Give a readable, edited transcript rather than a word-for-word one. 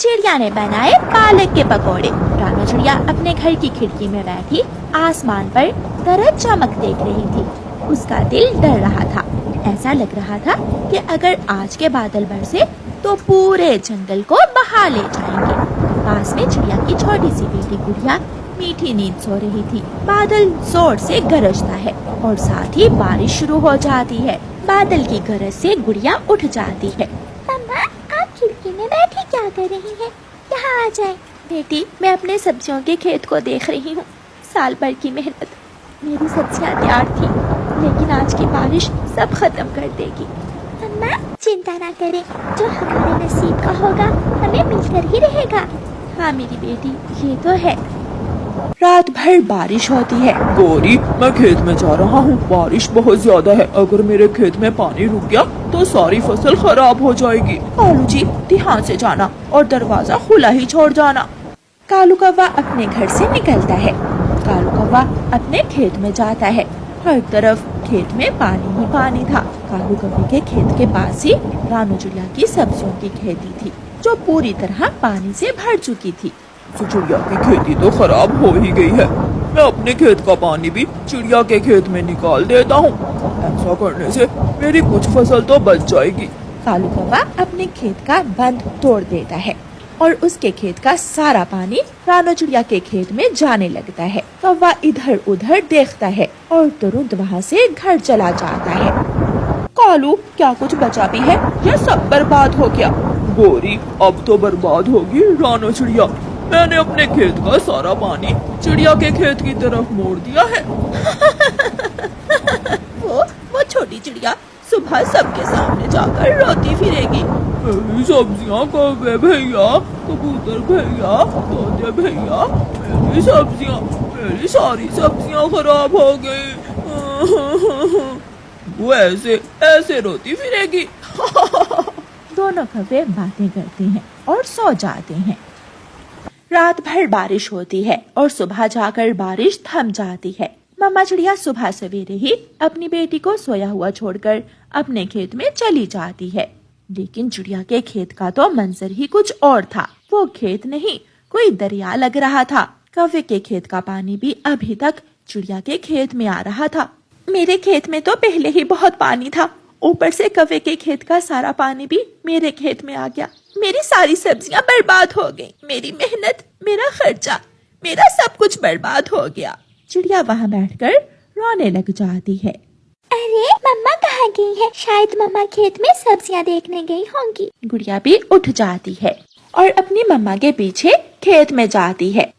चिड़िया ने बनाए पालक के पकौड़े। रानू चिड़िया अपने घर की खिड़की में बैठी आसमान पर तरह चमक देख रही थी। उसका दिल डर रहा था। ऐसा लग रहा था कि अगर आज के बादल बरसे तो पूरे जंगल को बहा ले जाएंगे। पास में चिड़िया की छोटी सी बेटी गुड़िया मीठी नींद सो रही थी। बादल जोर से गरजता है और साथ ही बारिश शुरू हो जाती है। बादल की गरज से गुड़िया उठ जाती है। मम्मा, आप खिड़की में बैठी क्या कर रही हैं? यहाँ आ जाए। बेटी, मैं अपने सब्जियों के खेत को देख रही हूँ। साल भर की मेहनत, मेरी सब्जियाँ तैयार थी, लेकिन आज की बारिश सब खत्म कर देगी। मम्मा, चिंता ना करें, जो हमारे नसीब का होगा हमें मिलकर ही रहेगा। हाँ मेरी बेटी, ये तो है। रात भर बारिश होती है। गौरी, मैं खेत में जा रहा हूँ, बारिश बहुत ज्यादा है। अगर मेरे खेत में पानी रुक गया तो सारी फसल खराब हो जाएगी। कालू जी, ध्यान से जाना और दरवाजा खुला ही छोड़ जाना। कालू कौवा अपने घर से निकलता है। कालू कौवा अपने खेत में जाता है। हर तरफ खेत में पानी ही पानी था। कालू कौवे के खेत के पास ही रानू चिड़िया की सब्जियों की खेती थी, जो पूरी तरह पानी से भर चुकी थी। चिड़िया की खेती तो खराब हो ही गई है। मैं अपने खेत का पानी भी चिड़िया के खेत में निकाल देता हूँ। ऐसा करने से मेरी कुछ फसल तो बच जाएगी। कालू कौवा अपने खेत का बंद तोड़ देता है और उसके खेत का सारा पानी रानू चिड़िया के खेत में जाने लगता है। कौवा इधर उधर देखता है और तुरंत वहाँ से घर चला जाता है। कालू, क्या कुछ बचा भी है या सब बर्बाद हो गया? गौरी, अब तो बर्बाद होगी रानू चिड़िया। मैंने अपने खेत का सारा पानी चिड़िया के खेत की तरफ मोड़ दिया है। वो छोटी चिड़िया सुबह सबके सामने जाकर रोती फिरेगी। मेरी सब्जियाँ कौवे भैया, कबूतर भैया, तोते भैया, मेरी सब्जियाँ, मेरी सारी सब्जियाँ खराब हो गई। वो ऐसे ऐसे रोती फिरेगी। दोनों कौवे बातें करते हैं और सो जाते हैं। रात भर बारिश होती है और सुबह जाकर बारिश थम जाती है। मम्मा चिड़िया सुबह सवेरे ही अपनी बेटी को सोया हुआ छोड़कर अपने खेत में चली जाती है। लेकिन चिड़िया के खेत का तो मंजर ही कुछ और था। वो खेत नहीं, कोई दरिया लग रहा था। कौवे के खेत का पानी भी अभी तक चिड़िया के खेत में आ रहा था। मेरे खेत में तो पहले ही बहुत पानी था, ऊपर से कौवे के खेत का सारा पानी भी मेरे खेत में आ गया। मेरी सारी सब्जियां बर्बाद हो गई। मेरी मेहनत, मेरा खर्चा, मेरा सब कुछ बर्बाद हो गया। चिड़िया वहाँ बैठकर रोने लग जाती है। अरे, मम्मा कहाँ गई है? शायद मम्मा खेत में सब्जियाँ देखने गई होंगी। गुड़िया भी उठ जाती है और अपनी मम्मा के पीछे खेत में जाती है।